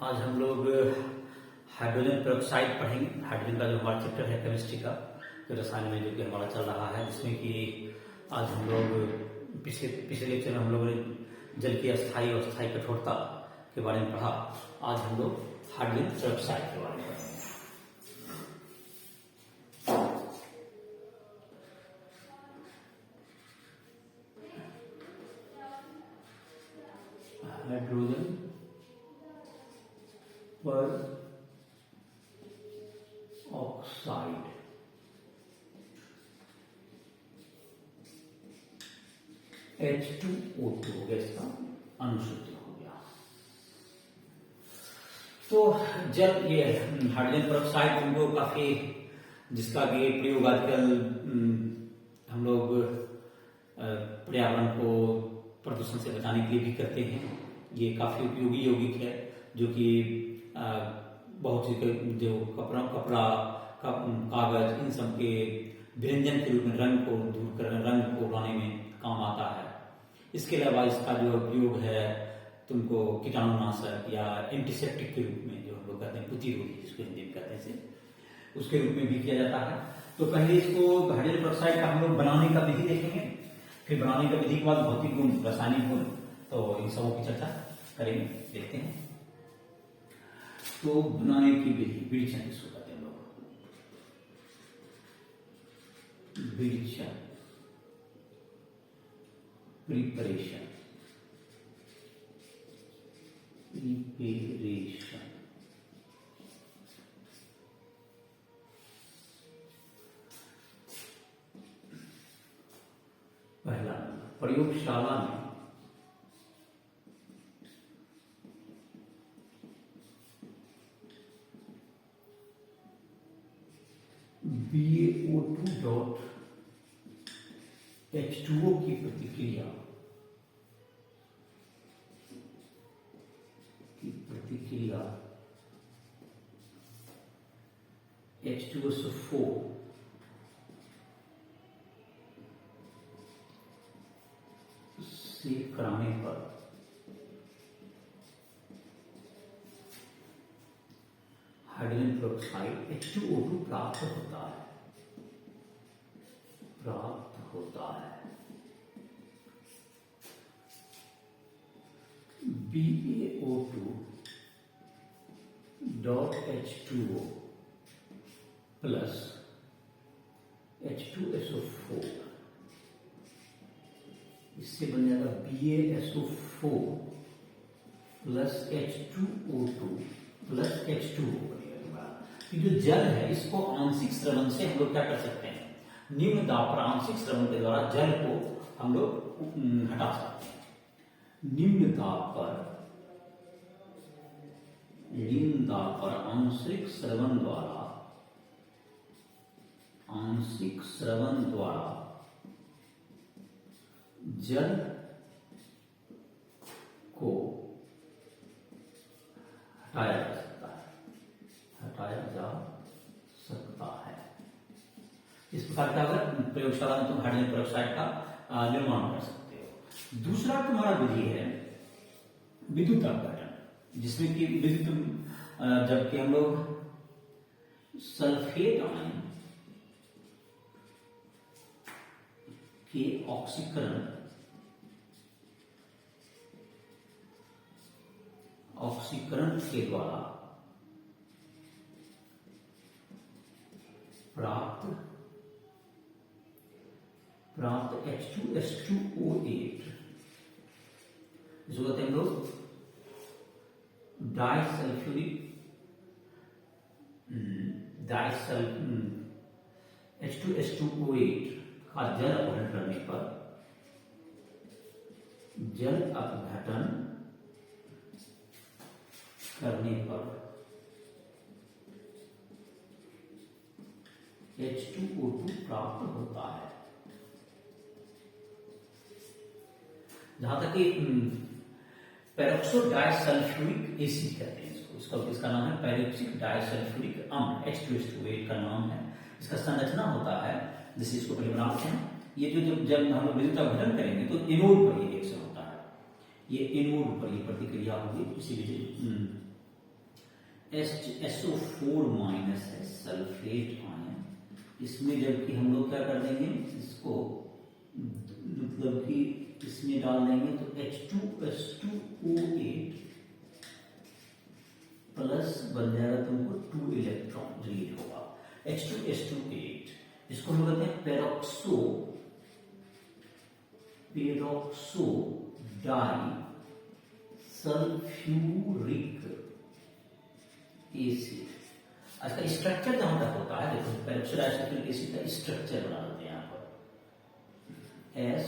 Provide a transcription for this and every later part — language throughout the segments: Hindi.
आज हम लोग हाइड्रोजन पेरोक्साइड पढ़ेंगे। हाइड्रोजन का जो हमारा चैप्टर है केमिस्ट्री का, जो रसायन में जो कि हमारा चल रहा है, जिसमें कि आज हम लोग पिछले लेक्चर में हम लोगों ने जल की अस्थायी और स्थायी कठोरता के बारे में पढ़ा। आज हम लोग हाइड्रोजन पेरोक्साइड के बारे में पढ़ेंगे। हाइड्रोजन पर ऑक्साइड H2O2 गैस का अनुसूत्र हो गया। तो जब ये हाइड्रोजन पेरोक्साइड उनको काफी, जिसका कि प्रयोग आजकल हम लोग पर्यावरण को प्रदूषण से बचाने के लिए भी करते हैं। ये काफी उपयोगी यौगिक है, जो कि बहुत सी जो कपड़ा कागज इन सब के व्यंजन के रूप में रंग को दूर कर, रंग को बनाने में काम आता है। इसके अलावा इसका जो उपयोग है तुमको कीटाणुनाशक या एंटीसेप्टिक के रूप में, जो हम लोग कहते हैं प्रतिरोधी, जिसको हिंदी में कहते हैं, उसके रूप में भी किया जाता है। तो पहले इसको हाइड्रोजन पेरोक्साइड का हम लोग बनाने का विधि देखेंगे, फिर बनाने का विधि के बाद भौतिक गुण, रासायनिक गुण, तो इन सबों की चर्चा करेंगे, देखते हैं। तो बनाने की विधि, विडिशन किसको कहते हैं लोग, विडिशन, प्रिपरेशन, प्रिपरेशन। पहला प्रयोगशाला में BaO2 डॉट H2O की प्रतिक्रिया H2SO4 से कराने पर हाइड्रोजन पेरोक्साइड H2O2 प्राप्त होता है, BaO2 dot H2O plus H2SO4, इससे बन जाएगा BaSO4 plus H2O2 plus H2O बनेगा। जो जल है, इसको आंशिक स्रवण से हम लोग क्या कर सकते हैं, निम्न दाब पर आंशिक स्रवण के द्वारा जल को हम लोग हटा सकते हैं। निम्न दाब पर आंशिक स्रवण द्वारा जल को हटाया जा सकता है। इस प्रकार का अगर प्रयोगशाला में तुम हाइड्रोजन पेरोक्साइड का निर्माण कर सकते हो। दूसरा तुम्हारा विधि है विद्युत अपघटन, जिसमें कि विद्युत, जबकि हम लोग सल्फेट आयन के ऑक्सीकरण के द्वारा प्राप्त H2S2O8, जो कहते हैं हम लोग H2S2O8 का जल अपघटन करने पर H2O2 प्राप्त होता है। जहां तक कि पेरोक्सो डाइसल्फ्यूरिक एसिड कहते हैं इसको, इसका नाम है पेरोक्सिक डाइसल्फ्यूरिक अम्ल, H2SO8 का नाम है। इसका संरचना होता है, जैसे इसको पहले बनाते हैं, ये जब हम लोग विद्युत अपघटन करेंगे तो एनोड पर ये रिएक्शन होता है, ये एनोड पर ये प्रतिक्रिया होगी, इसीलिए SO4 माइनस है सल्फेट आयन, इसमें जबकि हम लोग क्या कर देंगे इसको, मतलब कि इसमें डाल देंगे तो H2S2O8 प्लस बन जाएगा तुमको 2 इलेक्ट्रॉन रिलीज होगा H2S2O8, इसको हम कहते हैं पेरोक्सो डाई सल्फ्यूरिक एसिड। इसका स्ट्रक्चर जहां तक होता है, देखो पेरोक्सो डाई सल्फ्यूरिक एसिड का स्ट्रक्चर बना देते हैं यहां पर, S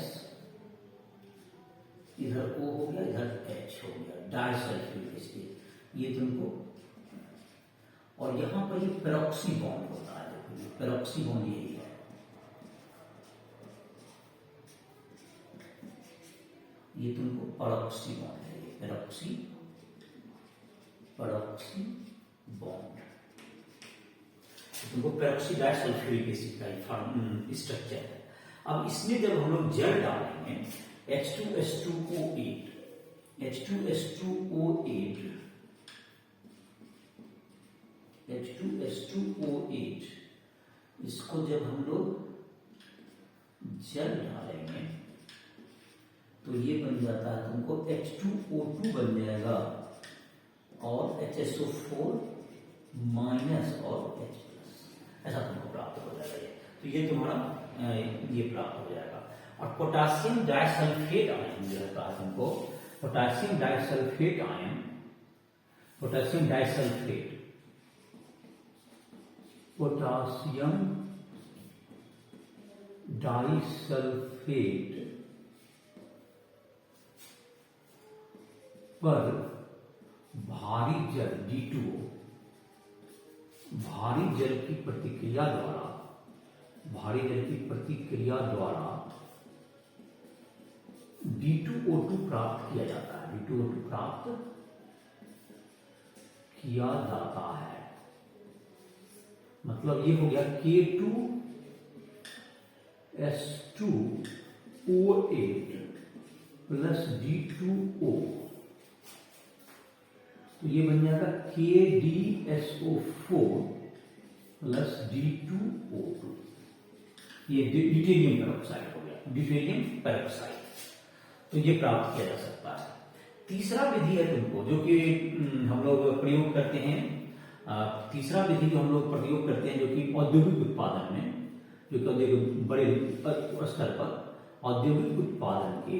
इधर O हो गया, इधर H हो गया, डाई सल्फ्यूरिक एसिड ये तुमको, और यहां पर ये पेरोक्सी बॉन्ड होता है, देखो ये पेरोक्सी बॉन्ड यही है, ये तुमको पेरोक्सी बॉन्ड है, ये पेरोक्सी बॉन्ड तुमको पेरोक्सी डाइसल्फ्यूरिक एसिड का स्ट्रक्चर है। अब इसमें जब हम लोग जल डालेंगे H2S2O8 इसको जब हम लोग जल डालेंगे तो ये बन जाता है तुमको H2O2 बन जाएगा और HSO4 माइनस और H प्लस, ऐसा तुमको प्राप्त हो जाएगा ये। तो ये तुम्हारा ये प्राप्त हो जाएगा। और पोटासियम डाइसल्फेट आयन जो रहता है तुमको, पोटासियम डाइसल्फेट पर भारी जल D2O, भारी जल की प्रतिक्रिया द्वारा D2O2 प्राप्त किया जाता है, मतलब ये हो गया K2S2O8 प्लस D2O, तो ये बन जाएगा KdSO4 प्लस D2O2, ये ड्यूटेरियम पेरोक्साइड हो गया, ड्यूटेरियम पेरोक्साइड। तो ये प्राप्त किया जा सकता है। तीसरा विधि है तुमको जो कि हम लोग प्रयोग करते हैं, तीसरा विधि जो हम लोग प्रयोग करते हैं जो कि औद्योगिक उत्पादन में, जो कि बड़े स्तर पर औद्योगिक उत्पादन के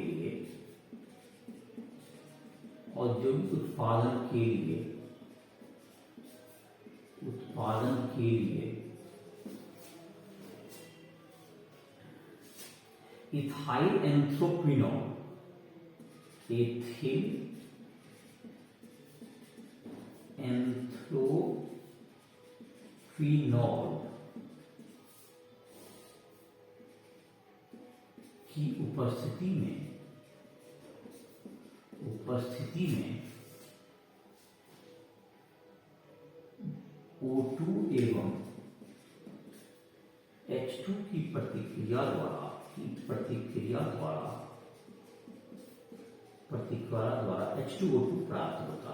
लिए इथाइल एंथ्रोक्विनोल की उपस्थिति में O2 एवं H2 की प्रतिक्रिया द्वारा H2O2 प्राप्त होता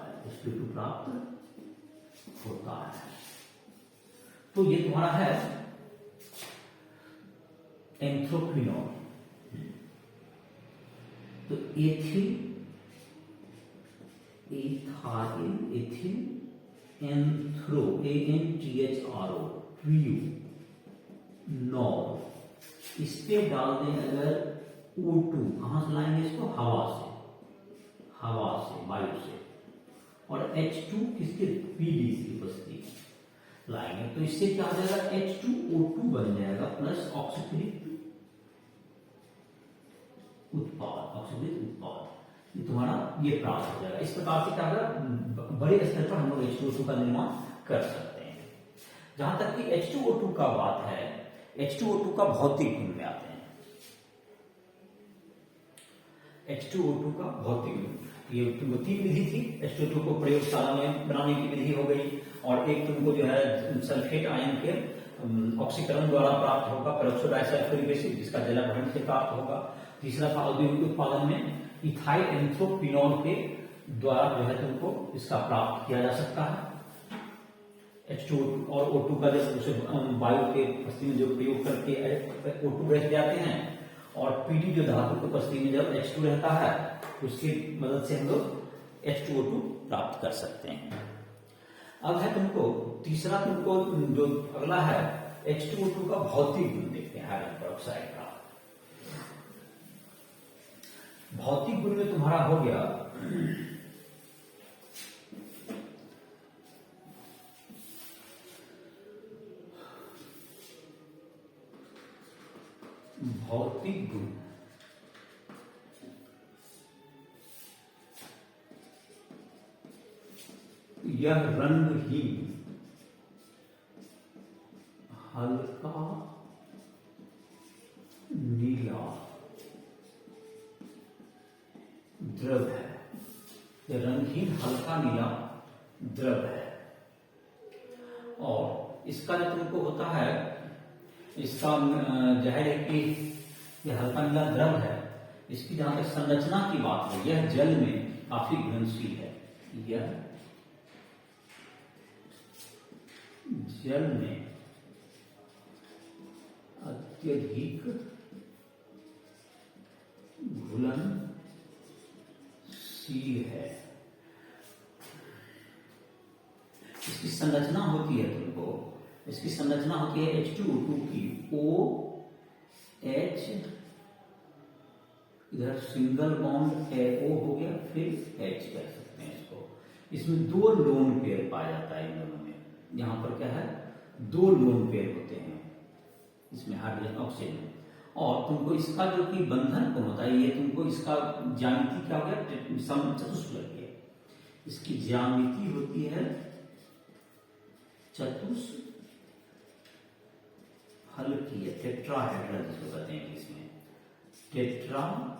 है, तो ये तुम्हारा है एंथ्रोक्विनोल। तो एथिल एंथ्रो ANTHRO नॉल, इस पे डाल दें अगर O2, कहां से लाएंगे इसको, हवा से वायु से, और H2 किसके PD की उपस्थिति लाएंगे, तो इससे क्या हो जाएगा H2O2 बन जाएगा प्लस ऑक्सीकृत उत्पाद, ये तुम्हारा ये प्राप्त हो जाएगा। इस प्रकार से क्या होगा, बड़े स्तर पर हम लोग H2O2 का निर्माण कर सकते हैं। जहां तक कि H2O2 का बात है, H2O2 का भौतिक गुण में आते हैं। H2O2 का भौतिक गुण, ये तुमको तीन विधि थी, H2O2 को प्रयोगशाला में बनाने की विधि हो गई, और एक तुमको जो है सल्फेट आयन के ऑक्सीकरण द्वारा प्राप्त होगा पेरोक्सो डाइसल्फ्यूरिक एसिड, जिसका जलावरण से प्राप्त होगा। तीसरा था औद्योगिक उत्पादन में इथाइल एंथ्रोक्विनोल के द्वारा जो है तुमको इसका प्राप्त किया जा सकता है। H2O2 और O2 का जब उसे वायु के उपस्थिति में जो प्रयोग करके O2 गैस जाते हैं, और Pd जो धातु की उपस्थिति में जब H2 रहता है, उसकी मदद से हम लोग H2O2 प्राप्त कर सकते हैं। अब है तुमको तीसरा, तुमको जो अगला है H2O2 का भौतिक गुण देखते हैं। हाइड्रोजन पेरोक्साइड का भौतिक गुण में तुम्हारा हो गया भौतिक गुण। यह रंगहीन हल्का नीला द्रव है। यह रंगहीन हल्का नीला द्रव है, और इसका जो तुमको होता है, इसका जाहिर है कि यह हल्का नीला द्रव है। इसकी जहां तक संरचना की बात है, यह जल में काफी घुलनशील है। यह जल में अत्यधिक घुलनशील है। इसकी संरचना होती है तुमको, इसकी संरचना होती है H2O2 की OH, इधर सिंगल बॉन्ड O हो गया, फिर H कह सकते हैं इसको। इसमें 2 लोन पेयर पाया जाता है इन दोनों में। यहां पर क्या है, 2 लोन पेयर होते हैं इसमें, हाइड्रोजन ऑक्सीजन में। और तुमको इसका जो कि बंधन कौन होता है, ये तुमको इसका ज्यामिति क्या हो गया, चतुष्फलक है। इसकी ज्यामिति होती है चतुष्फलकीय, टेट्राहेड्रल जिसको कहते हैं इसमें, टेट्राहेड्रल।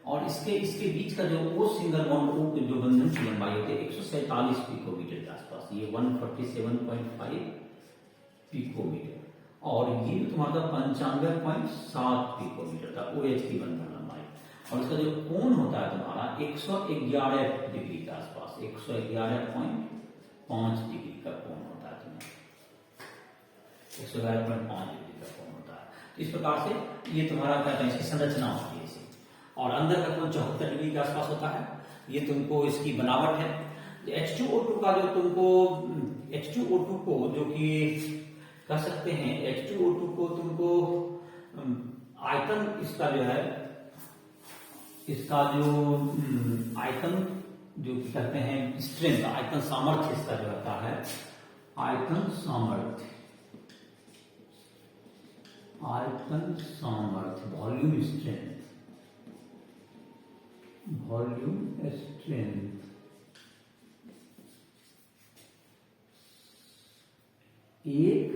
और इसके बीच का जो O सिंगल बॉन्ड O जो बंधन की लंबाई होती है 147 पिकोमीटर के आसपास, ये 147.5 पिकोमीटर। और ये तुम्हारा 95.7 पिकोमीटर का OH की बंधन लंबाई। और इसका जो कोण होता है तुम्हारा 111 डिग्री के आसपास, 111.5 डिग्री का कोण होता है तुम्हें, 111.5 डिग्री का कोण होता है। तो इस प्रकार से ये तुम्हारा क्या है, इसकी संरचना होती है इसी। और अंदर का कोण 74 डिग्री के आसपास होता है। ये तुमको इसकी बनावट है। H2O2 का जो तुमको H2O2 को जो कि कह सकते हैं, H2O2 को तुमको आयतन इसका जो है, इसका जो आयतन जो कि कहते हैं स्ट्रेंथ, आयतन सामर्थ्य इसका जो होता है, आयतन सामर्थ्य, वॉल्यूम स्ट्रेंथ, एक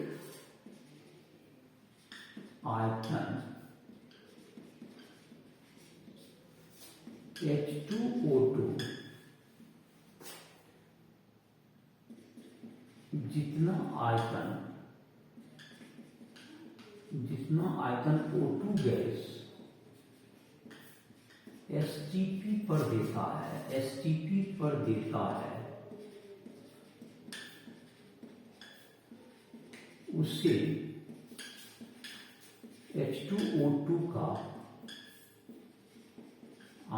आयतन H2O2 जितना आयतन O2 गैस STP पर देता है, उसे H2O2 का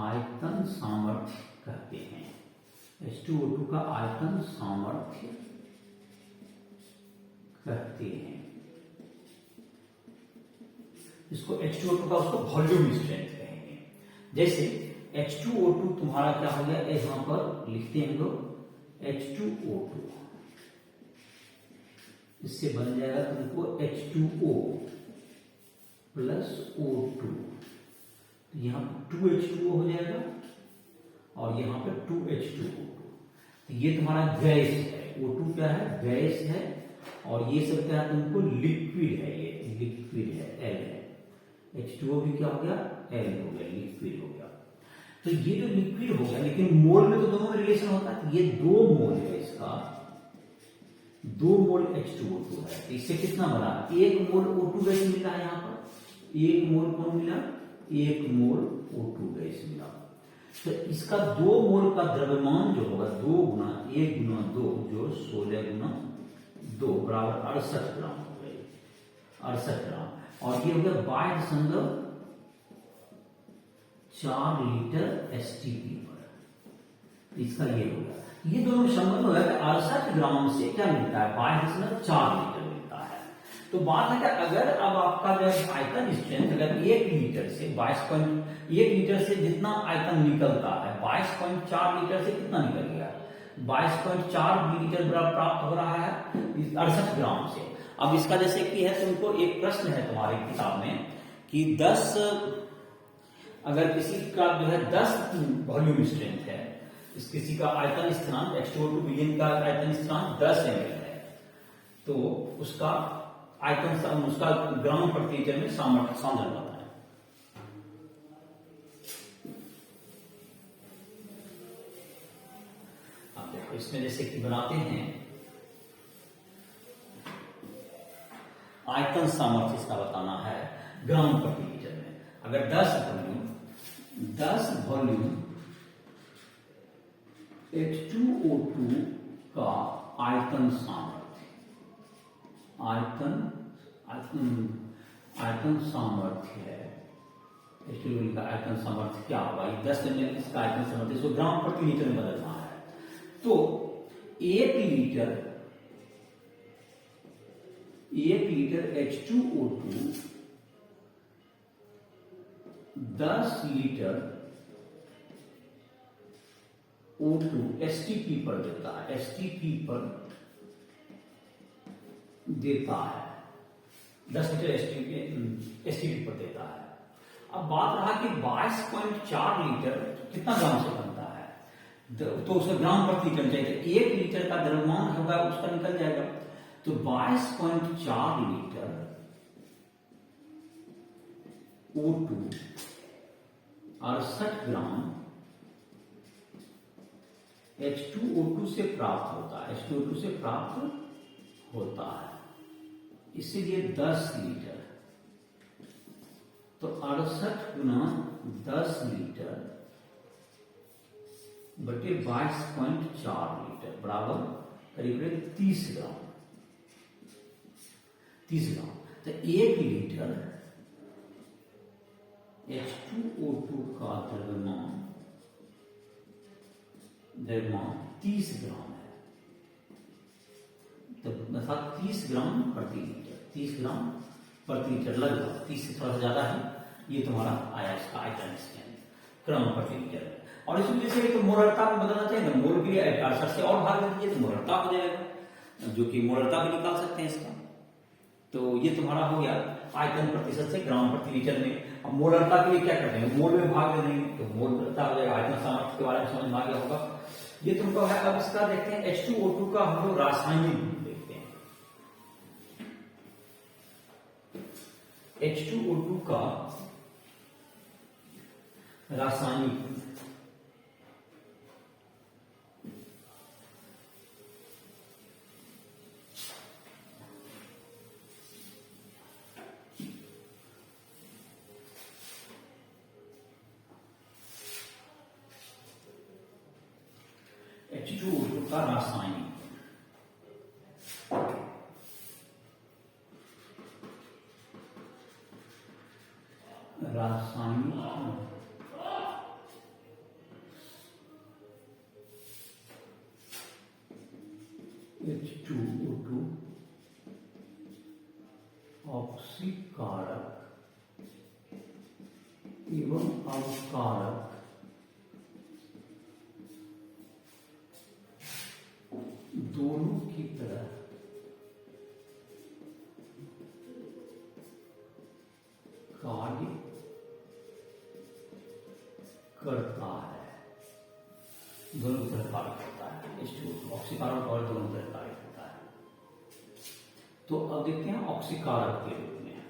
आयतन सामर्थ्य कहते हैं। H2O2 का आयतन सामर्थ्य कहते हैं। इसको H2O2 का उसको वॉल्यूम स्ट्रेंथ कहेंगे। जैसे H2O2 तुम्हारा क्या हो गया, यहां पर लिखते हैं लोग H2O2, इससे बन जाएगा तुमको H2O प्लस O2, तो यहां 2H2O हो जाएगा, और यहां पर 2H2O2। तो ये तुम्हारा गैस है, O2 क्या है, गैस है, और ये सब क्या है तुमको लिक्विड है, ये लिक्विड है, L है। H2O भी क्या हो गया, L हो गया, लिक्विड हो गया। तो ये जो लिक्विड हो गया, लेकिन मोल में तो दोनों में रिलेशन होता है। तो ये 2 मोल है, इसका 2 मोल H2O2 है। तो इससे कितना बना, 1 मोल O2 गैस मिला है। यहाँ पर 1 मोल कौन मिला, 1 मोल O2 गैस मिला। तो इसका 2 मोल का द्रव्यमान जो होगा 2 गुना 1 गुना 2 जो 16 गुना 2 बराबर 68 ग्राम हो गई, 68 ग्राम। और ये हो गया 22.4 लीटर एसटीपी पर। इसका ये होगा, ये दोनों संबंध होगा कि 68 ग्राम से क्या मिलता है, 22.4 लीटर मिलता है। तो बात है कि अगर अब आपका जो आयतन स्ट्रेंथ अगर 1 लीटर से 1 लीटर से जितना आयतन निकलता है 22.4 लीटर से कितना निकल गया, 22.4 लीटर प्राप्त हो रहा है 68 ग्राम से। अब इसका जैसे कि है, तुमको एक प्रश्न है तुम्हारी किताब में कि 10 अगर किसी का जो है 10 वॉल्यूम स्ट्रेंथ है, किसी का आयतन स्थिरांक H2O2 विलयन का आयतन स्थिरांक 10 ml है, तो उसका आयतन उसका ग्राम प्रति लीटर में सामर्थ्य सांद्रण बताएं। अब देखो इसमें जैसे कि बनाते हैं आयतन सामर्थ्य इसका बताना है ग्राम प्रति लीटर में। अगर 10 वॉल्यूम H2O2 का आयतन सामर्थ्य, आयतन सामर्थ्य है H2O2 का आयतन सामर्थ्य क्या होगा, 10 ml इसका आयतन सामर्थ्य, इसको ग्राम प्रति लीटर में बदलना है। तो 1 litre H2O2 10 litre O2 STP पर देता है, STP पर देता है, 10 लीटर STP पर देता है। अब बात रहा कि 22.4 लीटर कितना ग्राम से बनता है, तो उसे ग्राम प्रति लीटर चाहिए, 1 लीटर का द्रव्यमान होगा उसका निकल जाएगा। तो 22.4 लीटर O2 68 ग्राम H2O2 से प्राप्त होता है, H2O2 से प्राप्त होता है, इसीलिए 10 लीटर। तो 68 गुना 10 लीटर बटे 22.4 लीटर बराबर करीब करीब 30 ग्राम। तो 1 लीटर H2O2 का द्रव्यमान 30 ग्राम है, तो 30 ग्राम प्रति लीटर, 30 ग्राम प्रति लीटर लगभग 30 से थोड़ा ज्यादा है, ये तुम्हारा आया इसका आयतन ग्राम प्रति लीटर। और इस वजह से तो मोलरता में बदलना चाहिए, तो मोल भी 68 से और भाग दीजिए तो मोलरता हो जाएगा, जो कि मोलरता भी निकाल सकते हैं इसका। तो ये तुम्हारा हो गया आयतन प्रतिशत से ग्राम प्रति लीटर में। अब मोलरता के लिए क्या करते हैं, मोल में भाग दे देंगे तो मोलरता हो जाएगा। आयतन सामर्थ्य के बारे में समझ में आ गया होगा, ये तुमको है। अब इसका देखते हैं H2O2 का हम लोग रासायनिक गुण देखते हैं। H2O2 का रासायनिक गुण H2O2 का रासायनिक H2O2 ऑक्सीकारक एवं अवकारक दोनों की तरह कार्य करता है, दोनों तरह कार्य करता है। H2O2 ऑक्सीकारक और दोनों तरह कार्य करता है। तो अब देखते हैं ऑक्सीकारक के रूप में।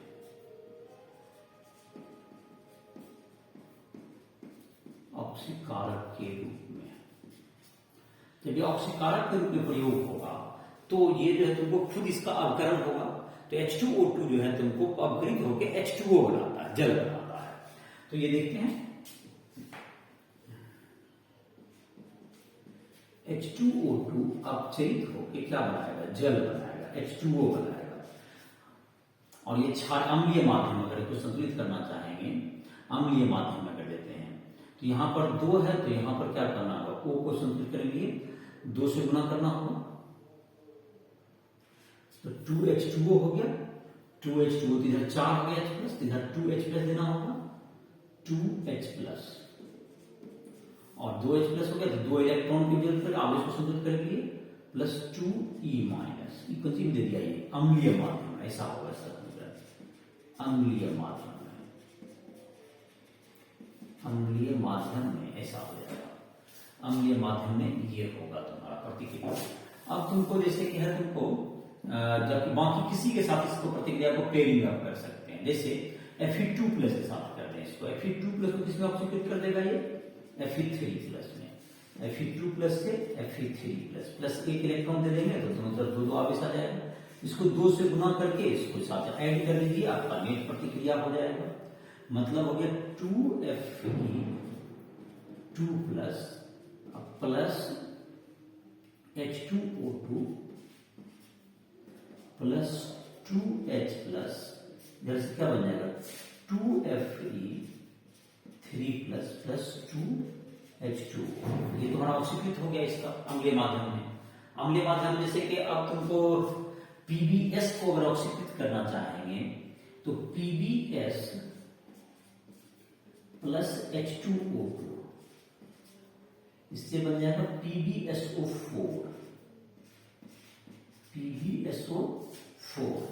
ऑक्सीकारक के रूप में जब ये ऑक्सीकारक के रूप में प्रयोग होगा तो ये जो है तुमको खुद इसका अवकरण होगा। तो H2O2 जो है तुमको अपघृत होकर H2O बनाता है, जल बनाता है। तो ये देखते हैं H2O2 अपचयित होकर क्या बनाएगा, जल बनाएगा, H2O बनाएगा। और ये क्षार अम्लीय माध्यम अगर इसको संतुलित करना चाहेंगे, अम्लीय माध्यम में कर देते हैं, तो यहाँ पर 2 है तो यहाँ पर क्या करना होगा, O को संतुलित करेंगे 2 से गुना करना होगा, तो 2H2O हो गया, 2H2O तो इधर 4 हो गया H प्लस, इधर 2H प्लस देना होगा, 2H प्लस और 2H प्लस हो गया तो 2 इलेक्ट्रॉन की जरूरत पड़ेगी, आवेश को संतुलित करेंगे प्लस 2E माइनस, ई कुछ भी दे दिया, ये अम्लीय माध्यम ऐसा होगा सर, अम्लीय माध्यम में, अम्लीय माध्यम में ऐसा हो जाएगा, अम्लीय माध्यम में ये होगा तुम्हारा प्रतिक्रिया। अब तुमको जैसे कि है तुमको जब बाकी किसी के साथ इसको प्रतिक्रिया को पेयरिंग अप कर सकते हैं, जैसे Fe2 प्लस के साथ कर दें इसको, Fe2 प्लस को किसमें ऑक्सीडेट कर देगा ये Fe3 प्लस में, Fe2 प्लस से Fe3 प्लस प्लस 1 इलेक्ट्रॉन दे देंगे तो दोनों तरफ 2 आवेश आ जाएगा, इसको 2 से गुना करके इसको साथ ऐड कर लीजिए, आपका नेट प्रतिक्रिया हो जाएगा, मतलब हो गया 2Fe2 plus plus H2O2 plus 2H plus, इधर से क्या बन जाएगा 2Fe3 प्लस प्लस 2H2, ये तुम्हारा ऑक्सीकृत हो गया इसका अम्लीय माध्यम में। अम्लीय माध्यम जैसे कि अब तुमको PbS को अगर ऑक्सीकृत करना चाहेंगे तो PbS प्लस H2O2, इससे बन जाएगा PbSO4, PbSO4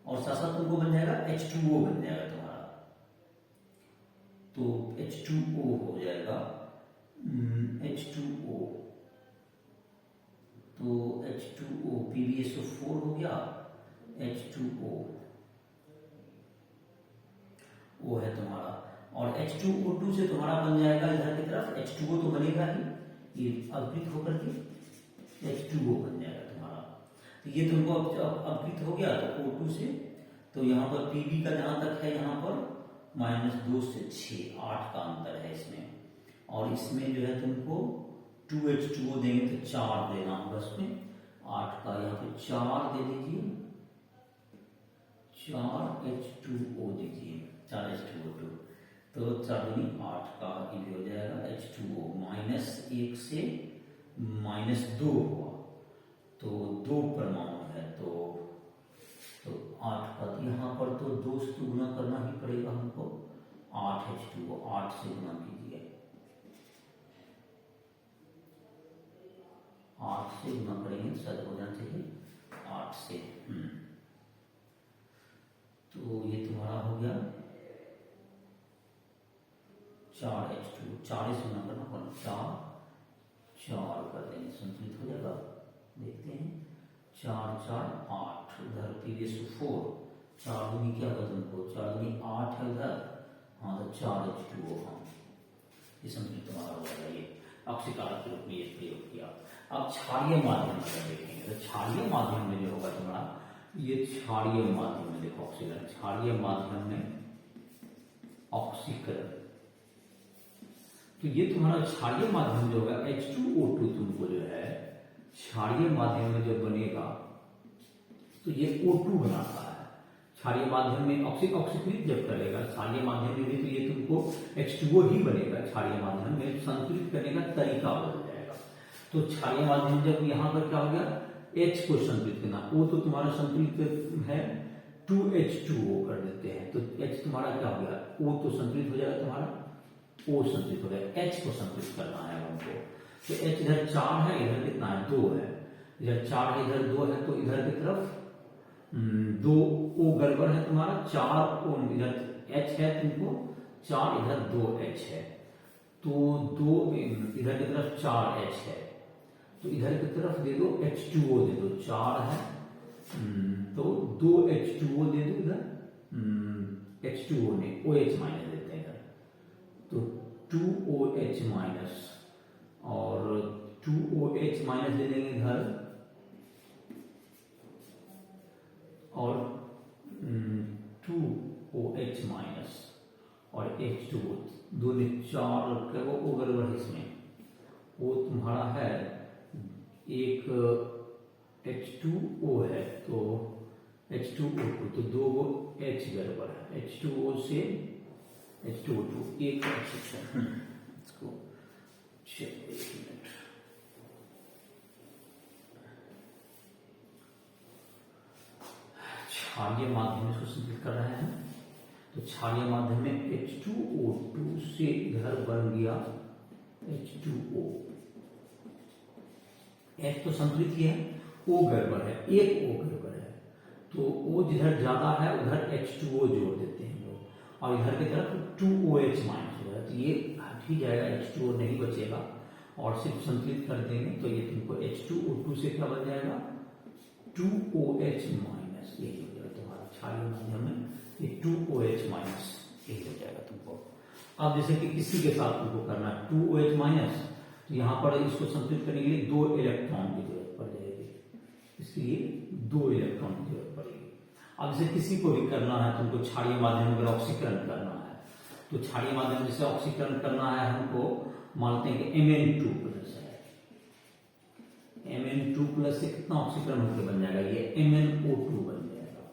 और साथ साथ तुमको बन जाएगा H2O बन जाएगा तुम्हारा, तो H2O हो जाएगा, H2O तो H2O PbSO4 हो गया, H2O वो है तुम्हारा, और H2O2 से तुम्हारा बन जाएगा इधर की तरफ H2O तो बनेगा ही, ये अपकृत होकर के H2O बन जाएगा तुम्हारा, तो ये तुमको अपकृत हो गया तो O2 से, तो यहाँ पर Pb का जहां तक है यहाँ पर -2 से 6 8 का अंतर है इसमें, और इसमें जो है तुमको 2H2O देंगे तो 4 देना होगा, उसमें 8 का यहाँ पे 4 दे दीजिए, 4H2O दीजिए, 4H2O2 तो 4 दूनी 8 का ये भी हो जाएगा, H2O -1 से -2 हुआ तो 2 परमाणु है, तो 8 का, यहाँ पर तो 2 से गुना करना ही पड़ेगा हमको, 8H2O 8 से गुना कीजिए, 8 से गुना करेंगे सद हो जाना चाहिए 8 से, तो ये तुम्हारा हो गया 4H2, 4 से गुना करना पड़ेगा, 4 कर देंगे संतुलित हो जाएगा, देखते हैं 4 4 8, उधर PbSO4 4 दूनी क्या होगा तुमको, 4 दूनी 8 है उधर, हाँ तो 4H2O, हाँ ये संतुलित तुम्हारा हो जाएगा, ये ऑक्सीकारक के रूप में ये प्रयोग किया। अब क्षारीय माध्यम अगर देखेंगे तो क्षारीय माध्यम में जो होगा तुम्हारा, ये क्षारीय माध्यम में देखो ऑक्सीकरण, क्षारीय माध्यम में ऑक्सीकरण, तो ये तुम्हारा क्षारीय माध्यम जो होगा H2O2 तुमको जो है क्षारीय माध्यम में जब बनेगा तो ये O2 बनाता है, क्षारीय माध्यम में ऑक्सीकृत जब करेगा क्षारीय माध्यम में भी, तो ये तुमको H2O ही बनेगा, क्षारीय माध्यम में संतुलित करने का तरीका बदल जाएगा, तो क्षारीय माध्यम जब यहाँ पर क्या हो गया H को संतुलित करना, O तो तुम्हारा संतुलित है 2H2O कर देते हैं, तो H तुम्हारा क्या हो गया, O तो संतुलित हो जाएगा तुम्हारा, O संतुलित हो गया, H को संतुलित करना है हमको, तो H इधर 4 है, इधर कितना है 2 है, इधर 4 है इधर 2 है, तो इधर की तरफ 2 O गड़बड़ है तुम्हारा, 4 O इधर H है तुमको 4, इधर 2H है, तो 2 इधर की तरफ 4H है, तो इधर की तरफ दे दो H2O दे दो, 4 है तो 2H2O दे दो, इधर H2O ने OH माइनस देते हैं इधर, तो 2OH माइनस और 2OH माइनस दे देंगे इधर, और 2OH माइनस और H2O, दो ने 4 रखे वो गड़बड़ है इसमें, वो तुम्हारा है एक H2O है, तो H2O2, तो दो H गड़बड़ है, H2O से H2O2 एक ऑक्सीजन। इसको चेक, एक मिनट। क्षारीय माध्यम में इसको संतुलित कर रहे हैं, तो क्षारीय माध्यम में H2O2 से इधर बन गया H2O, H तो संतुलित ही है, O गड़बड़ है, एक O गड़बड़ है, तो O जिधर ज्यादा है उधर H2O जोड़ देते हैं लोग, और इधर की तरफ 2OH माइनस हो जाएगा, तो ये हट ही जाएगा, H2O नहीं बचेगा, और सिर्फ संतुलित कर देंगे तो ये तुमको H2O2 से क्या बन जाएगा, 2OH माइनस, यही हो जाएगा तुम्हारा क्षारीय माध्यम में, ये 2OH माइनस यही हो जाएगा तुमको। अब जैसे कि किसी के साथ तुमको करना है 2OH माइनस, तो यहाँ पर इसको संतुलित करने के लिए 2 इलेक्ट्रॉन की जरूरत पड़ जाएगी, इसलिए 2 इलेक्ट्रॉन की जरूरत पड़ेगी। अब जैसे किसी को भी करना है तुमको क्षारीय माध्यम में अगर ऑक्सीकरण करना है, तो क्षारीय माध्यम जैसे ऑक्सीकरण करना है हमको, मानते हैं कि Mn2 प्लस है, Mn2 प्लस से कितना ऑक्सीकरण होकर बन जाएगा, ये MnO2 बन जाएगा,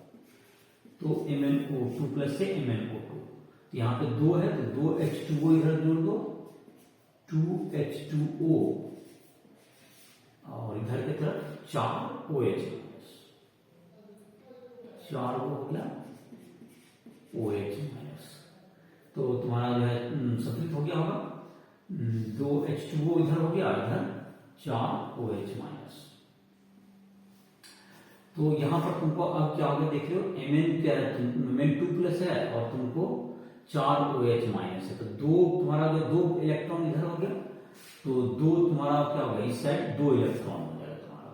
तो MnO2 प्लस से MnO2, तो यहाँ पे 2 है तो 2 H2O इधर जोड़ दो, 2H2O, और इधर की तरफ 4 OH, 4 वो क्या OH माइनस, तो तुम्हारा जो है संतुलित हो गया होगा, 2 H2O इधर हो गया, इधर 4 OH माइनस। तो यहां पर तुमको अब क्या होगा देख लो, Mn क्या है, Mn2 प्लस है और तुमको 4 OH माइनस है, तो दो तुम्हारा जो 2 इलेक्ट्रॉन इधर हो गया, तो 2 तुम्हारा क्या होगा, इस साइड 2 इलेक्ट्रॉन हो जाएगा तुम्हारा,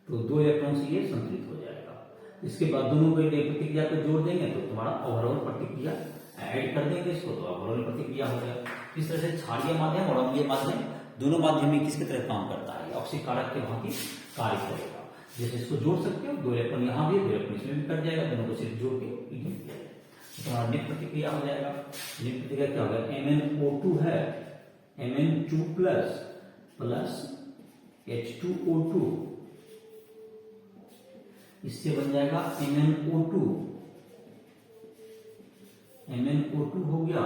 तो 2 इलेक्ट्रॉन से ये संतुलित हो जाएगा। इसके बाद दोनों को प्रतिक्रिया को जोड़ देंगे तो तुम्हारा ओवरऑल प्रतिक्रिया, ऐड कर देंगे इसको तो ओवरऑल प्रतिक्रिया हो जाएगा। इस तरह से क्षारीय माध्यम और अम्लीय माध्यम दोनों माध्यम में किसकी तरह काम करता है, ऑक्सीकारक के भांति कार्य करेगा। जैसे इसको जोड़ सकते हो, 2 इलेक्ट्रॉन यहाँ भी 2 इलेक्ट्रॉन इसमें भी कट जाएगा, दोनों को सिर्फ जोड़ के तुम्हारा निक प्रतिक्रिया हो जाएगा। निक प्रतिक्रिया क्या होगा, MnO2 है, Mn2 प्लस H2O2, इससे बन जाएगा MnO2, MnO2 हो गया,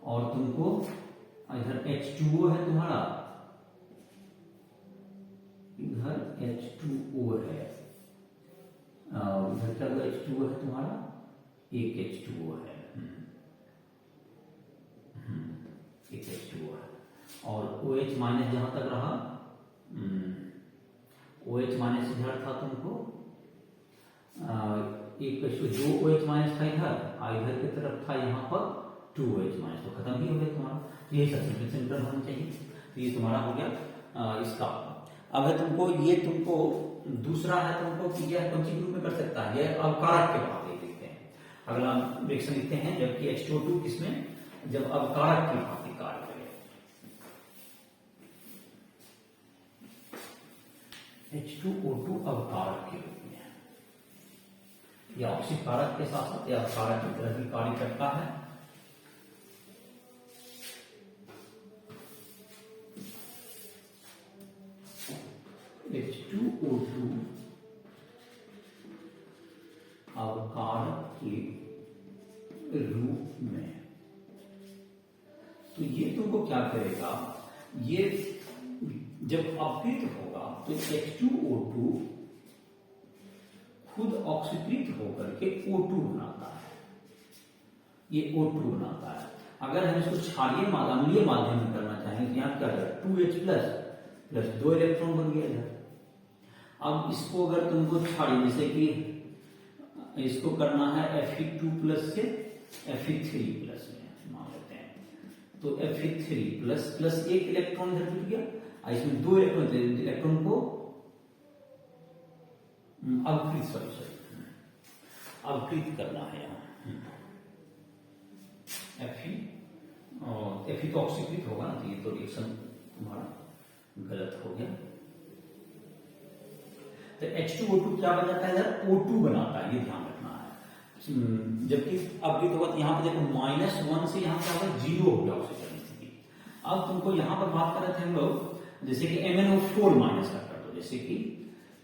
और तुमको इधर H2O है तुम्हारा, इधर H2O है, और इधर क्या होगा, H2O है तुम्हारा, एक H2O है, एक H2O है, और OH माइनस जहां तक रहा, OH माइनस इधर था तुमको, एक 2 OH माइनस था इधर की तरफ था यहाँ पर 2 OH माइनस, तो खत्म ही हो गया तुम्हारा। यही सब सेंटर होना चाहिए, तो ये तुम्हारा हो गया इसका। अब है तुमको ये तुमको दूसरा है तुमको कि यह कौन सी ग्रुप में कर सकता है, यह अवकारक के भांति लिखते हैं, अगला रिएक्शन लिखते हैं, जबकि H2O2 किसमें, जब अवकारक के भांति कार्य करे, H2O2 अवकारक के रूप में, या ऑक्सीकारक के साथ साथ या अवकारक की तरह भी कार्य करता है। H2O2 अवकारक के रूप में, तो ये तुमको क्या करेगा, ये जब अपकृत होगा तो H2O2 खुद ऑक्सीकृत होकर के O2 बनाता है, ये O2 बनाता है। अगर हम इसको क्षारीय अम्लीय माध्यम में करना चाहें, यहाँ क्या है 2H प्लस 2 इलेक्ट्रॉन बन गया इधर। अब इसको अगर तुमको क्षारीय, जैसे कि इसको करना है Fe2 प्लस से Fe3 प्लस में मान लेते हैं, तो Fe3 प्लस एक इलेक्ट्रॉन इधर जुड़ गया, इसमें 2 इलेक्ट्रॉन को अवकृत करना है यहाँ, Fe तो ऑक्सीकृत होगा ना, तो ये तो रिएक्शन तुम्हारा गलत हो गया। तो H2O2 क्या बन जाता है, इधर O2 बनाता है, ये ध्यान रखना है। जबकि अपकृत होगा तो यहाँ पे देखो -1 से यहाँ क्या होगा 0 हो गया ऑक्सीजन स्थिति। अब तुमको यहाँ पर बात कर रहे थे हम लोग जैसे कि MnO4 माइनस का कर दो, जैसे कि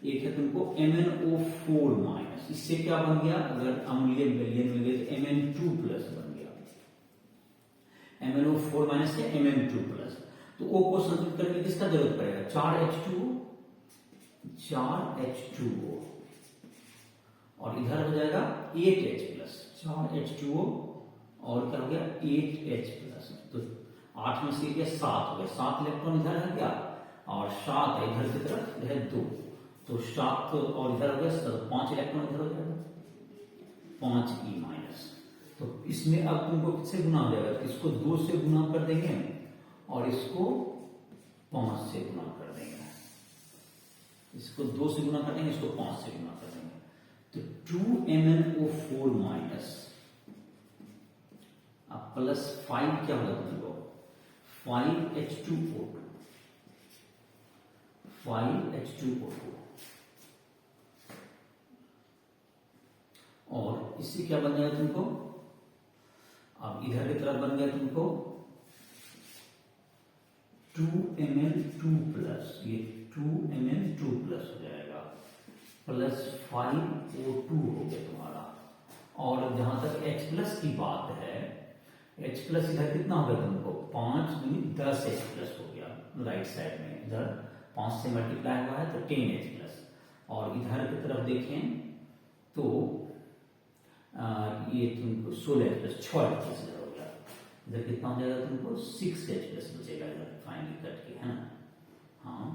एक है तुमको MnO4 माइनस, इससे क्या बन गया, अगर अम्लीय विलयन में गए तो Mn2 प्लस बन गया, MnO4 माइनस से Mn2 प्लस। तो O को संतुलित करने की किसका जरूरत पड़ेगा, 4H2O और इधर हो जाएगा 8H प्लस, 4H2O और क्या हो गया 8H प्लस। तो 8 में से क्या 7 हो गया, 7 इलेक्ट्रॉन इधर है क्या, और 7 है इधर की तरफ है 2, तो 7 तो और इधर हो गया 5 इलेक्ट्रॉन इधर हो जाएगा 5E माइनस। तो इसमें अब तुमको किससे गुना हो जाएगा, इसको 2 से गुना कर देंगे और इसको 5 से गुना कर देंगे, इसको 2 से गुना कर देंगे, इसको 5 से गुना कर देंगे, तो 2MnO4 माइनस अब प्लस 5 क्या होगा तुमको 5H2O2, 5H2O2 और इससे क्या बन जाएगा तुमको, अब इधर की तरफ बन गया तुमको 2Mn2 प्लस, ये 2Mn2 प्लस हो जाएगा, प्लस 5O2 हो गया तुम्हारा। और जहां तक H प्लस की बात है, H प्लस इधर कितना हो गया तुमको 5 दूनी 10H प्लस हो गया, राइट साइड में इधर 5 से मल्टीप्लाई हुआ है तो 10H प्लस, और इधर की तरफ देखें तो ये तुमको 16H प्लस 6H प्लस हो गया, इधर कितना हो जाएगा तुमको 6H प्लस बचेगा इधर फाइनली कट के, है ना, हाँ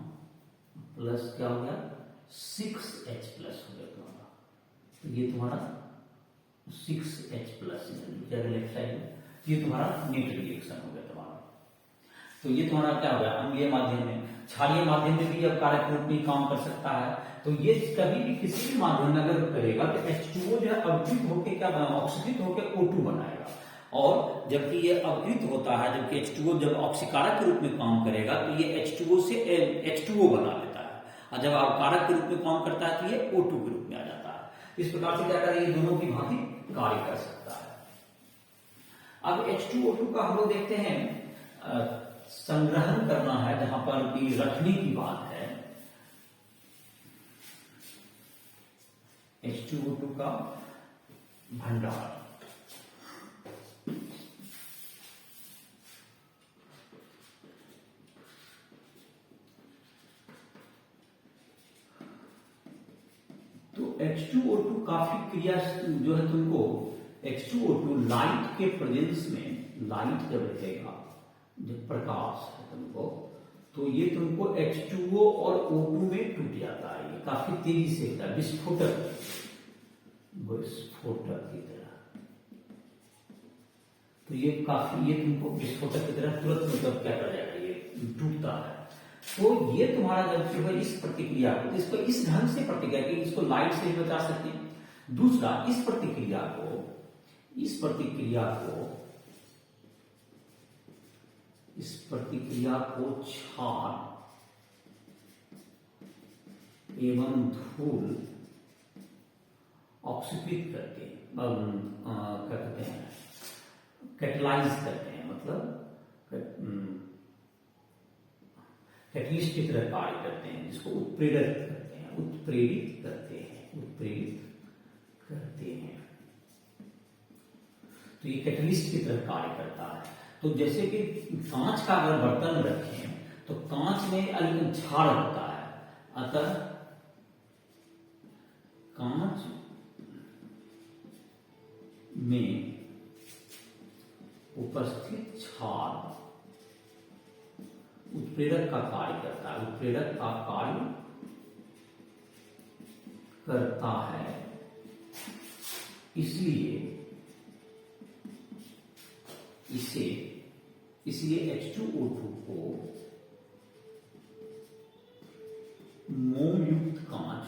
प्लस क्या हो गया 6H प्लस हो गया तुम्हारा, तो ये तुम्हारा 6H प्लस लेफ्ट साइड में, ये तुम्हारा नेट रिएक्शन हो गया तुम्हारा। तो ये तुम्हारा क्या हो गया अम्लीय माध्यम में, क्षारीय माध्यम में भी अब कारक रूप में काम कर सकता है। तो ये कभी भी किसी भी माध्यम में अगर करेगा तो H2O जो है अवकृत होकर क्या बना, ऑक्सीकृत होकर O2 बनाएगा, और जबकि ये अवकृत होता है, जबकि H2O जब ऑक्सीकारक के रूप में काम करेगा तो ये H2O से H2O बना लेता है, और जब अवकारक के रूप में काम करता है तो ये O2 के रूप में आ जाता है। इस प्रकार से क्या करेगा, ये दोनों की भांति कार्य कर सकता है। अब H2O2 का हम लोग देखते हैं संग्रहण करना है, जहां पर भी रखने की बात है, H2O2 का भंडार। तो H2O2 काफी क्रिया जो है तुमको, H2O2 लाइट के प्रेजेंस में, लाइट जब रहेगा, जब प्रकाश है तुमको, तो ये तुमको H2O और O2 में टूट जाता है, ये काफी तेजी से होता है, विस्फोटक की तरह। तो ये काफी, ये तुमको विस्फोटक की तरह तुरंत मतलब क्या कर जाएगा, ये टूटता है। तो ये तुम्हारा जब जो है इस प्रतिक्रिया को, इसको इस ढंग से प्रतिक्रिया की, इसको लाइट से बचा सकते हैं। दूसरा, इस प्रतिक्रिया को क्षार एवं धूल ऑक्सीकृत करके क्या कहते हैं, कैटलाइज करते हैं, मतलब कैटलिस्ट की तरह कार्य करते हैं, जिसको उत्प्रेरित करते हैं। तो ये कैटलिस्ट की तरह कार्य करता है। तो जैसे कि कांच का अगर बर्तन रखें तो कांच में अलग झाड़ होता है, अतः कांच में उपस्थित क्षार उत्प्रेरक का कार्य करता है, उत्प्रेरक का कार्य करता है। इसलिए H2O2 को मोम युक्त कांच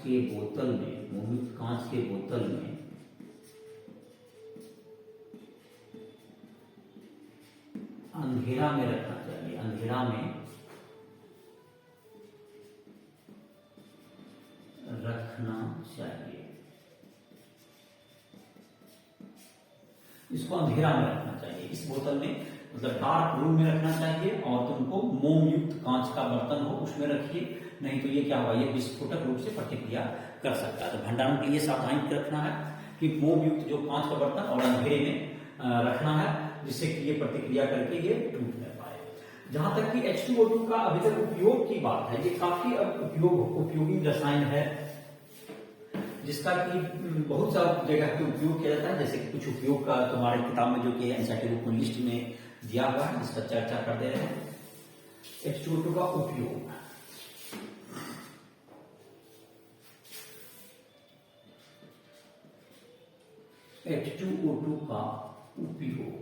के बोतल में, मोम युक्त कांच के बोतल में अंधेरा में रखना चाहिए, अंधेरा में रखना चाहिए, इसको अंधेरा में रखना चाहिए। इस बोतल में मतलब डार्क रूम में रखना चाहिए और तुमको मोम युक्त कांच का बर्तन हो उसमें रखिए, नहीं तो ये क्या होगा, ये विस्फोटक रूप से प्रतिक्रिया कर सकता है। तो भंडारण के लिए सावधानी रखना है कि मोम युक्त जो कांच का बर्तन और अंधेरे में रखना है, जिससे कि ये प्रतिक्रिया करके ये टूट न पाए। जहां तक कि H2O2 का अभी तक उपयोग की बात है, ये काफी उपयोगी रसायन है, जिसका कि बहुत सा जगह पे उपयोग किया जाता है। जैसे कि कुछ उपयोग का तुम्हारे किताब में जो कि एनसीईआरटी रूप में लिस्ट में दिया हुआ है, इसका चर्चा कर दे रहे हैं। H2O2 का उपयोग, H2O2 का उपयोग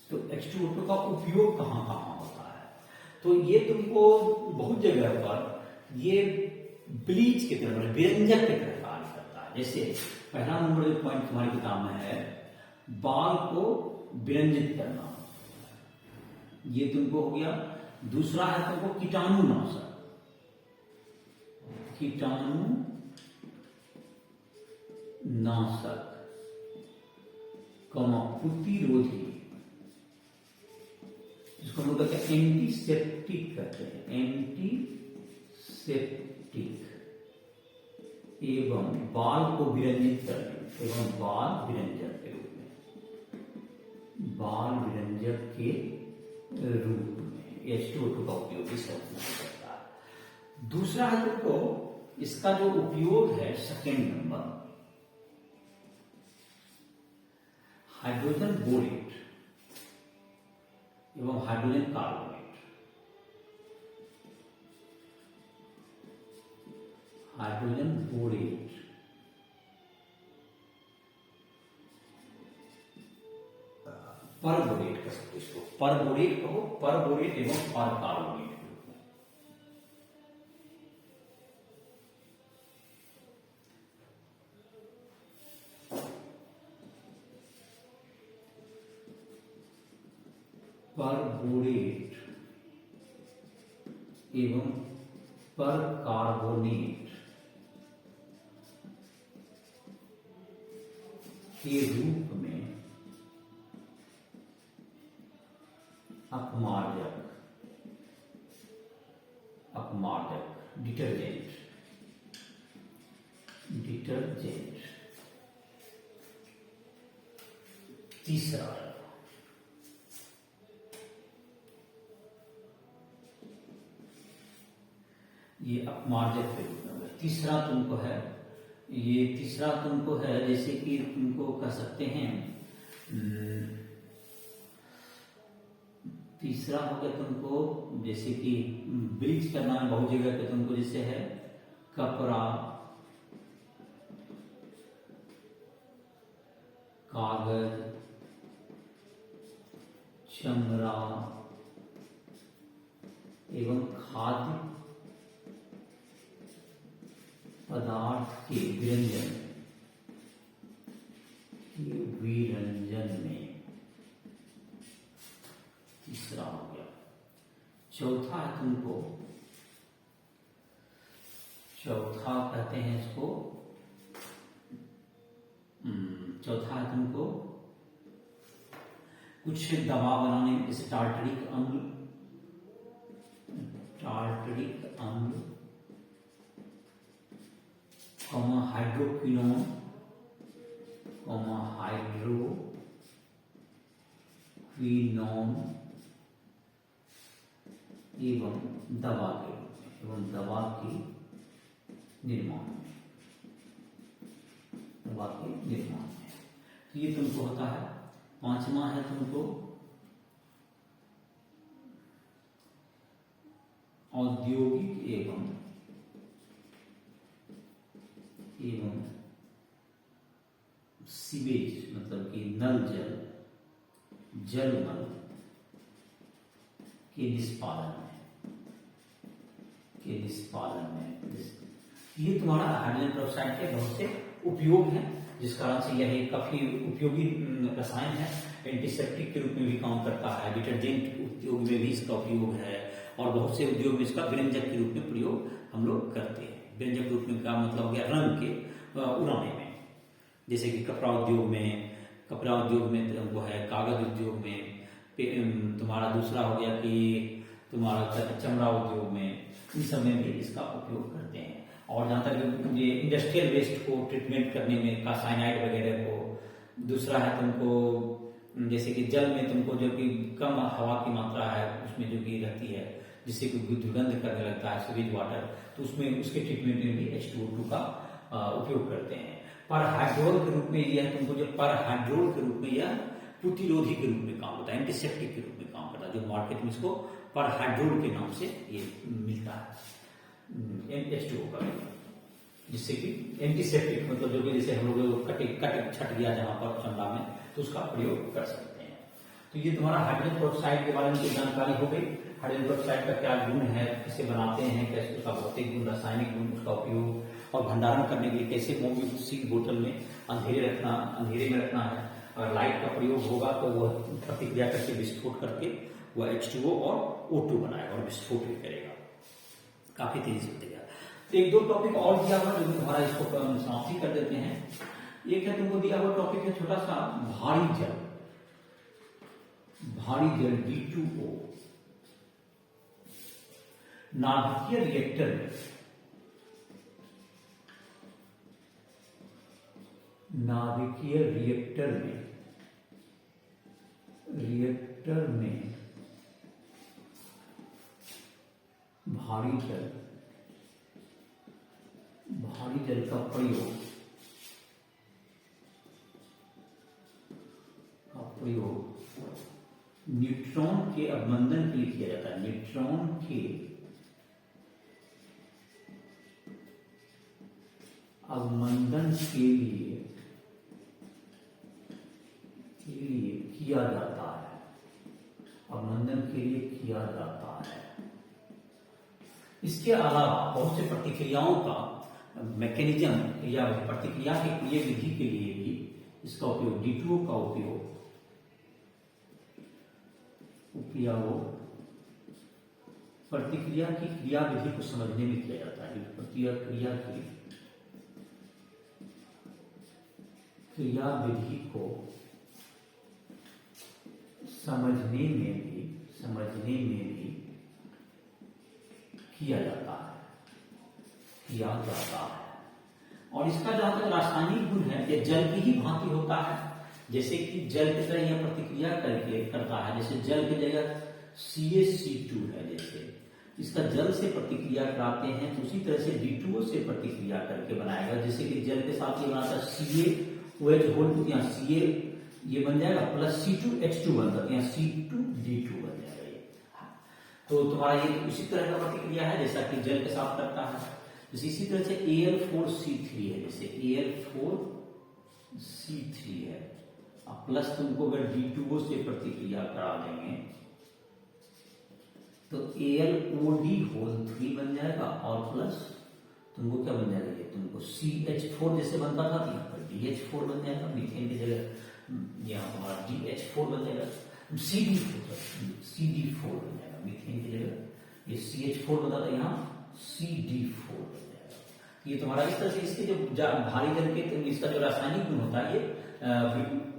तो H2O2 का उपयोग कहां कहां होता है, तो ये तुमको बहुत जगह पर ये ब्लीच की तरह, व्यंजक की तरह कार्य करता है। जैसे पहला नंबर जो पॉइंट तुम्हारी किताब में है, बाल को व्यंजित करना, ये तुमको हो गया। दूसरा है तुमको कीटाणुनाशक, नाशक, प्रतिरोधी, जिसको हम लोग कहते हैं एंटीसेप्टिक कहते हैं, एंटीसेप्टिक, एवं बाल को विरंजित करने एवं बाल विरंजक के रूप में, बाल विरंजक के रूप में H2O2 का उपयोग इस करता है। दूसरा है तुमको इसका जो उपयोग है, सेकेंड नंबर, हाइड्रोजन बोरेट एवं hydrogen carbonate, hydrogen borate perborate कर सकते, इसको परबोरेट कहो, परबोरेट एवं परकार्बोनेट। परबोरेट एवं परकार्बोनेट के रूप में अपमार्जक, डिटर्जेंट, तीसरा ये अपमार्जक के रूप में। तीसरा तुमको है, ये तीसरा तुमको है, जैसे कि तुमको कह सकते हैं, तीसरा हो गया तुमको, जैसे कि ब्लीच करना है बहुत जगह पे तुमको, जैसे है कपड़ा, कागज, चमड़ा एवं खाद्य पदार्थ के विरंजन में, तीसरा हो गया। चौथा है तुमको, चौथा कहते हैं इसको, चौथा है तुमको कुछ दवा बनाने में, जैसे टार्टरिक अम्ल, हाइड्रोक्विनोन, एवं दवा के रूप में, एवं दवा के निर्माण में, तो ये तुमको होता है। पांचवा है तुमको औद्योगिक एवं सीवेज, मतलब कि नल जल मल के निष्पादन में, ये तुम्हारा हाइड्रोजन पेरोक्साइड के बहुत से उपयोग हैं, जिस कारण से यह काफी उपयोगी रसायन है। एंटीसेप्टिक के रूप में भी काम करता है, डिटर्जेंट उद्योग में भी इसका उपयोग है, और बहुत से उद्योग में इसका व्यंजक के रूप में प्रयोग हम लोग करते हैं। व्यंजक रूप में का मतलब हो गया रंग के उड़ाने में। जैसे कि कपड़ा उद्योग में वो है, कागज उद्योग में, तुम्हारा दूसरा हो गया कि तुम्हारा चमड़ा उद्योग में, इन सब में भी इसका उपयोग करते हैं। और जहाँ तक ये इंडस्ट्रियल वेस्ट को ट्रीटमेंट करने में का साइनाइड वगैरह को, दूसरा है तुमको जैसे कि जल में तुमको जो कि कम हवा की मात्रा है उसमें जो कि रहती है, जिससे कि दुर्गंध करने लगता है सीवेज वाटर, तो उसमें उसके ट्रीटमेंट में भी H2O2 का उपयोग करते हैं। पर हाइड्रोल के रूप में यह तुमको जो पर हाइड्रोल के रूप में यह प्रतिरोधी के रूप में काम होता है, एंटीसेप्टिक के रूप में काम करता है, जो मार्केट में इसको पर हाइड्रोल के नाम से ये मिलता है H2O का, जिससे कि एंटीसेप्टिक मतलब जो कि जैसे हम लोग कट छट गया जहां पर चमड़ा में, तो उसका प्रयोग कर सकते हैं। तो ये तुम्हारा हाइड्रोजन पेरोक्साइड के बारे में जानकारी हो गई। हाइड्रोजन पेरोक्साइड का क्या गुण है, कैसे बनाते हैं, कैसे उसका भौतिक गुण, रासायनिक गुण, उसका उपयोग और भंडारण करने के लिए कैसे मोम सील बोतल में अंधेरे में रखना है। अगर लाइट का प्रयोग होगा तो वह प्रतिक्रिया करके विस्फोट करके वह H2O और O2 बनाएगा और विस्फोट भी करेगा, काफी तेजी से होते गया। तो एक दो टॉपिक और दिया हुआ जो तुम्हारा इसको समाप्ति कर देते हैं। एक है तुमको दिया हुआ टॉपिक है छोटा सा, भारी जल D2O नाभिकीय रिएक्टर में भारी जल का प्रयोग न्यूट्रॉन के अवमंदन के लिए किया जाता है। न्यूट्रॉन के अवमंदन के लिए किया जाता है। इसके अलावा बहुत से प्रतिक्रियाओं का मैकेनिज्म या प्रतिक्रिया के क्रिया विधि के लिए भी इसका उपयोग D2O का उपयोग प्रतिक्रिया की क्रिया विधि को समझने में किया जाता है। प्रतिक्रिया की क्रिया विधि को समझने में भी किया जाता है। और इसका जहां तक रासायनिक गुण है, यह जल की ही भांति होता है। जैसे कि जल की तरह यह प्रतिक्रिया करता है। जैसे जल की जगह CaC2 है, जैसे इसका जल से प्रतिक्रिया कराते हैं, तो उसी तरह से D2O से प्रतिक्रिया करके बनाएगा। जैसे कि जल के साथ ये बनाता है CaOH होल, यहाँ Ca ये बन जाएगा प्लस C2H2 बनता है, यहाँ C2D2 बन जाएगा ये। तो तुम्हारा ये इसी तरह का प्रतिक्रिया है जैसा कि जल के साथ करता है। जैसे इसी तरह से Al4C3 है, जैसे Al4C3 है, अब प्लस तुमको अगर D2O से प्रतिक्रिया करा देंगे तो AlOD होल 3 बन जाएगा, और प्लस तुमको क्या बन जाएगा, ये तुमको CH4 जैसे बनता था यहाँ पर DH4 बन जाएगा, मीथेन की जगह यहाँ हमारा DH4 बन जाएगा, CD4 बन जाएगा, मीथेन की जगह ये CH4 बनता था, यहाँ CD4 बन जाएगा। ये तुम्हारा इस तरह से इसके जो भारी जल के इसका जो रासायनिक गुण होता है ये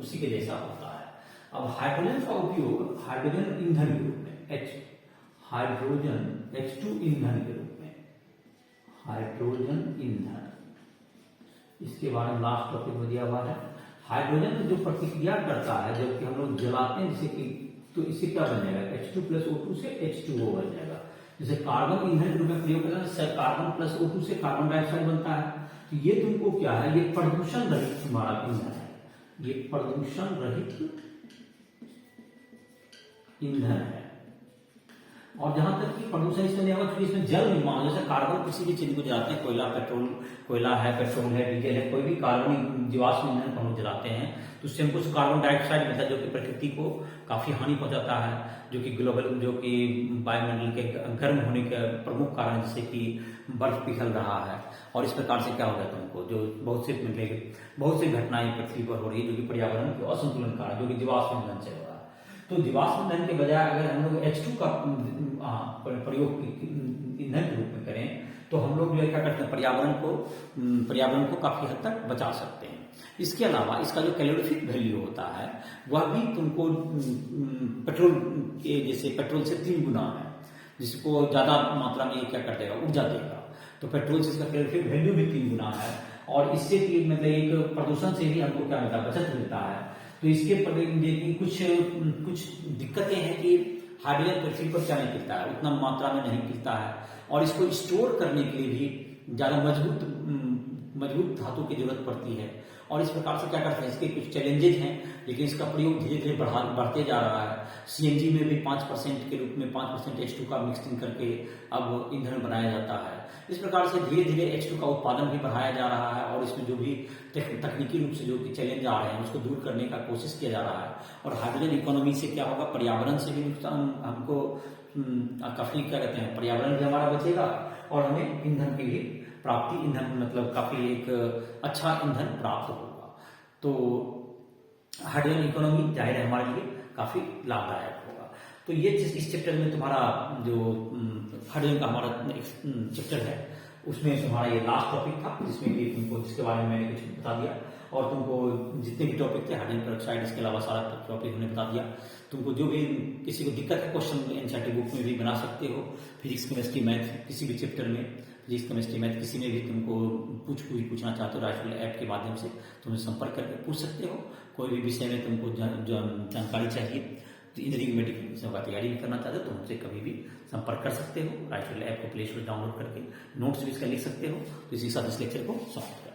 उसी के जैसा होता है। अब हाइड्रोजन का उपयोग हाइड्रोजन ईंधन के रूप में हाइड्रोजन H2 ईंधन के रूप में, हाइड्रोजन ईंधन, इसके बारे में लास्ट टॉपिक में दिया हुआ है। हाइड्रोजन जो प्रतिक्रिया करता है जबकि हम लोग जलाते हैं, जैसे कि तो इससे क्या बन जाएगा, H2+O2 से H2O बन जाएगा। जैसे कार्बन ईंधन के रूप में प्रयोग करना है, कार्बन प्लस O2 से कार्बन डाइऑक्साइड बनता है। तो ये तुमको क्या है, ये प्रदूषण रहित तुम्हारा ईंधन है, ये प्रदूषण रहित ईंधन है। और जहां तक कि प्रदूषण इसमें नहीं होगा क्योंकि इसमें जल निर्माण, जैसे कार्बन किसी भी चीज को जलाते हैं, कोयला है, पेट्रोल है, डीजल है, कोई भी कार्बन जीवाश्म ईंधन को हम जलाते हैं तो उससे हमको कार्बन डाइऑक्साइड मिलता है, जो कि प्रकृति को काफी हानि पहुंचाता है, जो कि वायुमंडल के गर्म होने का प्रमुख कारण, जैसे कि बर्फ पिघल रहा है। और इस प्रकार से क्या हो जाता है तुमको, जो बहुत सी घटनाएं पृथ्वी पर हो रही है जो कि पर्यावरण के असंतुलन कारण, जो कि जीवाश्म ईंधन से हो रहा है। तो जीवाश्म ईंधन के बजाय अगर हम लोग H2 का प्रयोग ईंधन के रूप में करें तो हम लोग जो है क्या करते हैं, पर्यावरण को काफी हद तक बचा सकते हैं। इसके अलावा इसका जो कैलोरीफिक वैल्यू होता है वह भी तुमको पेट्रोल के जैसे पेट्रोल से 3 गुना है, जिसको ज्यादा मात्रा में ये क्या कर देगा, ऊर्जा देगा। तो पेट्रोल से इसका कैलोरीफिक वैल्यू भी 3 गुना है, और इससे कि मतलब एक प्रदूषण से भी हमको क्या मिलता है, बचत मिलता है। तो इसके कुछ दिक्कतें हैं कि हाइड्रोजन पृथ्वी पर क्या नहीं गिरता है, उतना मात्रा में नहीं गिरता है, और इसको स्टोर करने के लिए भी ज्यादा मजबूत धातु की जरूरत पड़ती है। और इस प्रकार से क्या करते हैं, इसके कुछ चैलेंजेस हैं, लेकिन इसका प्रयोग धीरे धीरे बढ़ते जा रहा है। सीएनजी में भी 5% के रूप में 5% H2 का मिक्सिंग करके अब ईंधन बनाया जाता है। इस प्रकार से धीरे धीरे H2 का उत्पादन भी बढ़ाया जा रहा है, और इसमें जो भी तकनीकी रूप से जो भी चैलेंज आ रहे हैं उसको दूर करने का कोशिश किया जा रहा है। और हाइड्रोजन इकोनॉमी से क्या होगा, पर्यावरण से भी नुकसान हमको काफी क्या कहते हैं, पर्यावरण भी हमारा बचेगा, और हमें ईंधन की भी प्राप्ति, ईंधन मतलब काफी एक अच्छा ईंधन प्राप्त होगा। तो हाइड्रोजन इकोनॉमी जाहिर है हमारे लिए काफी लाभदायक होगा। तो ये इस चैप्टर में तुम्हारा जो हाइड्रोजन का हमारा चैप्टर है उसमें तुम्हारा ये लास्ट टॉपिक था, जिसमें भी तुमको जिसके बारे में मैंने कुछ बता दिया, और तुमको जितने भी टॉपिक थे हाइड्रोजन पेरोक्साइड इसके अलावा सारा टॉपिक हमने बता दिया। तुमको जो भी किसी को दिक्कत है क्वेश्चन एनसीईआरटी बुक में भी बना सकते हो, फिजिक्स केमिस्ट्री मैथ किसी भी चैप्टर में, फिजिक्स केमिस्ट्री मैथ किसी में भी तुमको पूछना चाहते हो राइफल ऐप के माध्यम से तुम्हें संपर्क करके पूछ सकते हो। कोई भी विषय में तुमको जानकारी चाहिए, तो इंजीनियरिंग मेडिकल का तैयारी भी करना चाहते हो तो हमसे कभी भी संपर्क कर सकते हो। राइफल ऐप को प्ले स्टोर डाउनलोड करके नोट्स भी इसका लिख सकते हो। तो इसी के साथ इस लेक्चर को समाप्त करें।